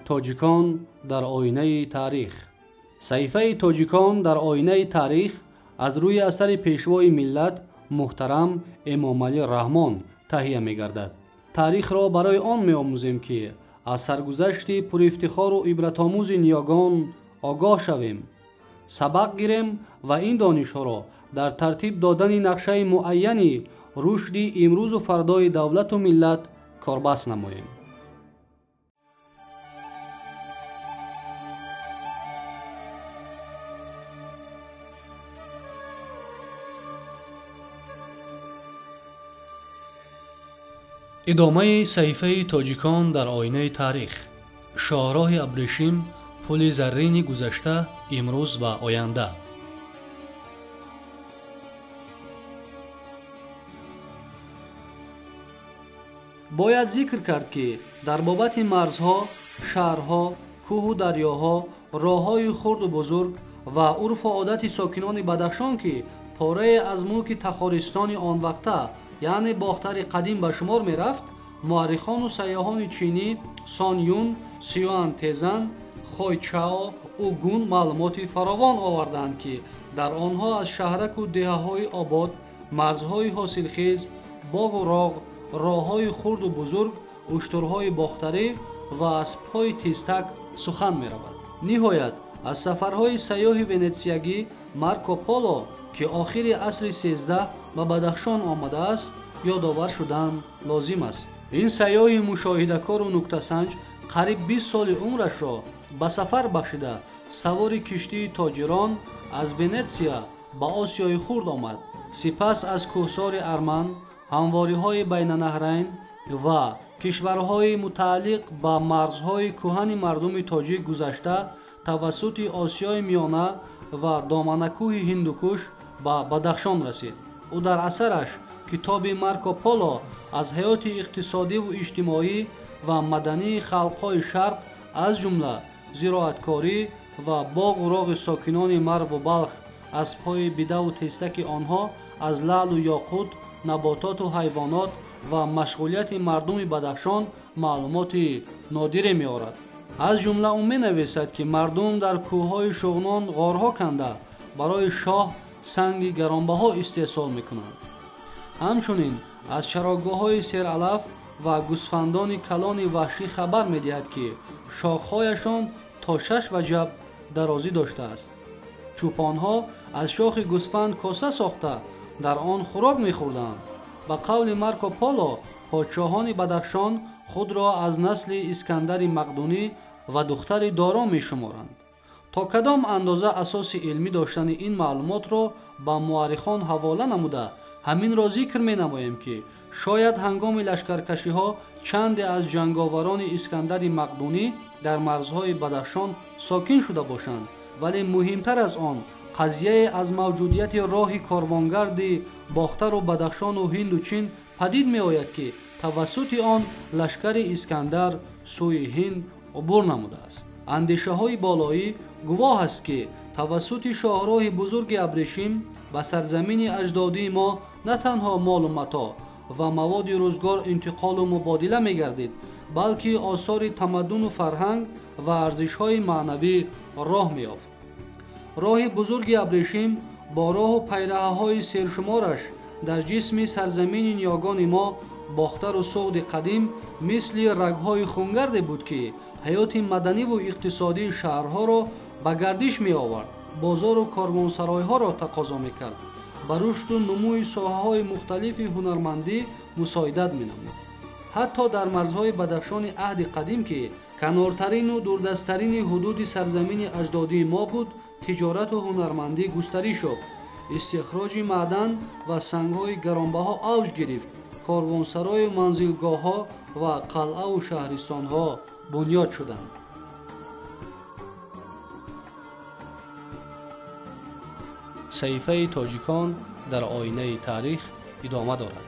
توجیکان در آینه تاریخ. صحیفه توجیکان در آینه تاریخ از روی اثر پیشوای ملت محترم امام علی رحمان تهیه می گردد. تاریخ را برای آن می آموزیم که از سرگذشت پر افتخار و عبرت آموز نیاگان آگاه شویم، سبق گیریم و این دانش‌ها را در ترتیب دادن نقشه معینی رشد امروز و فردای دولت و ملت کاربست نماییم. ادامه صحیفه تاجیکان در آینه تاریخ. شاهراه ابریشم، پل زرین گذشته، امروز و آینده. باید ذکر کرد که در بابت مرزها، شهرها، کوه و دریاها، راههای خرد و بزرگ و عرف و عادت ساکنان بدخشان که پاره از ملک تخارستان آن وقته یعنی باختر قدیم به شمار می رفت، مورخان و سیاحان چینی سان یون، سیوان تزن، خوی چاو و گون معلومات فراوان آوردند که در آنها از شهرک و دهه‌های آباد، مرزهای حاصلخیز، باغ و راغ، راههای خرد و بزرگ، اشترهای باختری و اسب‌های تیزتک سخن می رود. نهایت از سفرهای سیاح ونیزیایی مارکو پولو که آخر عصر 13 به بدخشان آمده است یادآور شدن لازم است. این سیاح مشاهده‌کار و نکته‌سنج قریب 20 سال عمرش را به سفر بخشیده سوار کشتی تاجران از ونیزیا به آسیای خرد آمد. سپس از کوهسار ارمن، همواری‌های بین النهرین و کشورهای متعلق به مرزهای کهن مردم تاجیک گذشته توسط آسیای میانه و دامنه‌کوه هندوکش به بدخشان رسید. او در اثرش کتاب مارکو پولو از حیات اقتصادی و اجتماعی و مدنی خلق‌های شرق از جمله زراعتکاری و باغ و راغ ساکنان مرو و بلخ، اسب‌های بیده و تیزتک آنها، از لعل و یاقوت، نباتات و حیوانات و مشغولیت مردم بدخشان معلومات نادری می‌آورد. از جمله او می‌نویسد که مردم در کوه‌های شغنان غارها کنده برای شاه سنگ گرانبها استحصال می‌کنند. همچنین از چراگاه‌های سیرعلف و گوسفندان کلان وحشی خبر می‌دهد که شاخهایشان تا 6 وجب درازی داشته است. چوپان‌ها از شاخ گوسفند کاسه ساخته در آن خوراک می‌خوردند. به قول مارکو پولو پادشاهان بدخشان خود را از نسل اسکندر مقدونی و دختر دارا می‌شمارند. تا کدام اندازه اساس علمی داشتن این معلومات را به مورخان حواله نموده همین را ذکر می‌نماییم که شاید هنگام لشکرکشی‌ها چند از جنگاوران اسکندر مقدونی در مرزهای بدخشان ساکن شده باشند، ولی مهمتر از آن قضیه از موجودیت راه کاروانگرد باختر و بدخشان و هند و چین پدید می‌آید که توسط آن لشکر اسکندر سوی هند عبور نموده است. اندیشه‌های بالایی گواه است که توسط شاهراه بزرگ ابریشم به سرزمین اجدادی ما نه تنها مال و متاع و مواد روزگار انتقال و مبادله می‌گردید، بلکه آثار تمدن و فرهنگ و ارزش‌های معنوی راه می‌یافت. راه بزرگ ابریشم با راه و پیره‌های سرشمارش در جسم سرزمین نیاگان ما باختر و سعود قدیم مثل رگ‌های خونگرد بود که حیات مدنی و اقتصادی شهرها را به گردش می آورد، بازار و کاروانسرای‌ها را تقاضا می کرد، به رشد و نموی ساحه‌های مختلف هنرمندی مساعدت می نمود. حتی در مرزهای بدخشان عهد قدیم که کنارترین و دوردستترین حدود سرزمین اجدادی ما بود، تجارت و هنرمندی گسترش یافت، استخراج معدن و سنگ‌های گرانبها اوج گرفت، کاروانسرای و منزلگاه‌ها و قلعه و شهرستان‌ها بنیاد شدند. صحیفه تاجیکان در آینه تاریخ ادامه دارد.